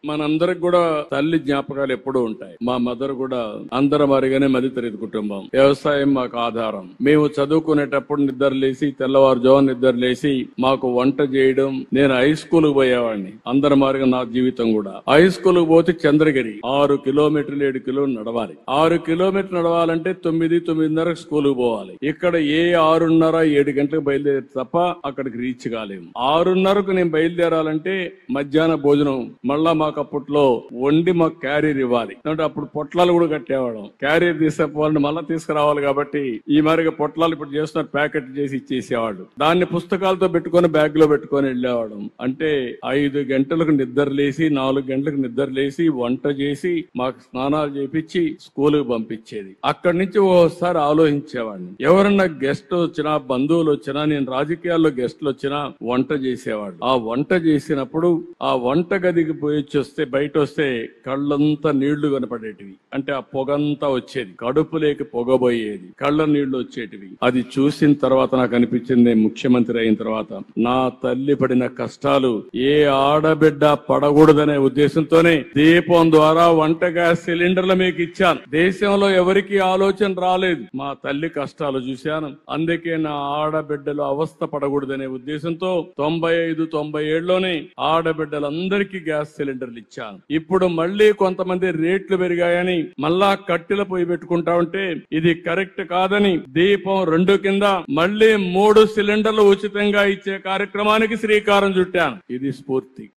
మనందరికి కూడా తల్లి జ్ఞాపకాలు ఎప్పుడూ ఉంటాయి. మా మదర్ కూడా అందరం మరిగానే మధ్యతరగతి కుటుంబం. వ్యవసాయం మాకు ఆధారం. మేము చదువుకునేటప్పుడు నిద్ర లేసి తెల్లవారుజామున నిద్ర లేసి మాకు వంట చేయడం. నేను హై స్కూల్ పోయేవాడిని. అందరం మారిగా నా జీవితం కూడా. హై స్కూల్ పోతే చంద్రగిరి 6 కిలోమీటర్లు 7 కిలోమీటర్లు నడవాలి. 6 కిలోమీటర్లు నడవాలంటే 9-9:30 స్కూల్ పోవాలి. ఇక్కడ ఏ 6:30-7 గంటలకు బయలుదేరి తప్ప అక్కడికి రీచ్ కాలేము. 6:30కు నేను బయలుదేరాలంటే మధ్యాహ్న భోజనం మళ్ళా మాకు అప్పట్లో వండి మాకు క్యారియర్ ఇవ్వాలి. అంటే అప్పుడు పొట్లాలు కూడా కట్టేవాళ్ళం. క్యారియర్ తీసుకుపోవాలని మళ్ళా తీసుకురావాలి కాబట్టి ఈ మరిగా పొట్లాలు ఇప్పుడు చేస్తున్న ప్యాకెట్ చేసి ఇచ్చేసేవాళ్ళు. దాన్ని పుస్తకాలతో పెట్టుకుని బ్యాగ్ లో పెట్టుకుని వెళ్ళేవాడు. అంటే 5 గంటలకు నిద్ర లేసి 4 గంటలకు నిద్ర లేసి వంట చేసి మాకు స్నానాలు చేపించి స్కూల్ కు పంపించేది. అక్కడి నుంచి ఓసారి ఆలోచించేవాడిని, ఎవరన్నా గెస్ట్ వచ్చినా బంధువులు వచ్చినా, నేను రాజకీయాల్లో గెస్ట్లు వచ్చినా వంట చేసేవాడు. ఆ వంట చేసినప్పుడు ఆ వంట గదికి పోయి వస్తే బయట వస్తే కళ్ళంతా నీళ్లు కనపడేటివి. అంటే ఆ పొగంతా వచ్చేది, కడుపులేకి పొగబోయేది, కళ్ళ నీళ్లు వచ్చేటివి. అది చూసిన తర్వాత నాకు అనిపించింది, ముఖ్యమంత్రి అయిన తర్వాత నా తల్లి పడిన కష్టాలు ఏ ఆడబిడ్డ పడకూడదనే ఉద్దేశంతోనే దీపం ద్వారా వంట గ్యాస్ సిలిండర్లు మీకు ఇచ్చాను. దేశంలో ఎవరికి ఆలోచన రాలేదు. మా తల్లి కష్టాలు చూశాను. అందుకే నా ఆడబిడ్డలు అవస్థ పడకూడదనే ఉద్దేశంతో 95-97లోనే ఆడబిడ్డలందరికీ గ్యాస్ సిలిండర్లు ఇచ్చాను. ఇప్పుడు మళ్లీ కొంతమంది రేట్లు పెరిగాయని మళ్ళా కట్టెల పొయ్యి పెట్టుకుంటా ఉంటే ఇది కరెక్ట్ కాదని దీపం 2 కింద మళ్లీ 3 సిలిండర్లు ఉచితంగా ఇచ్చే కార్యక్రమానికి శ్రీకారం చుట్టాను. ఇది స్ఫూర్తి.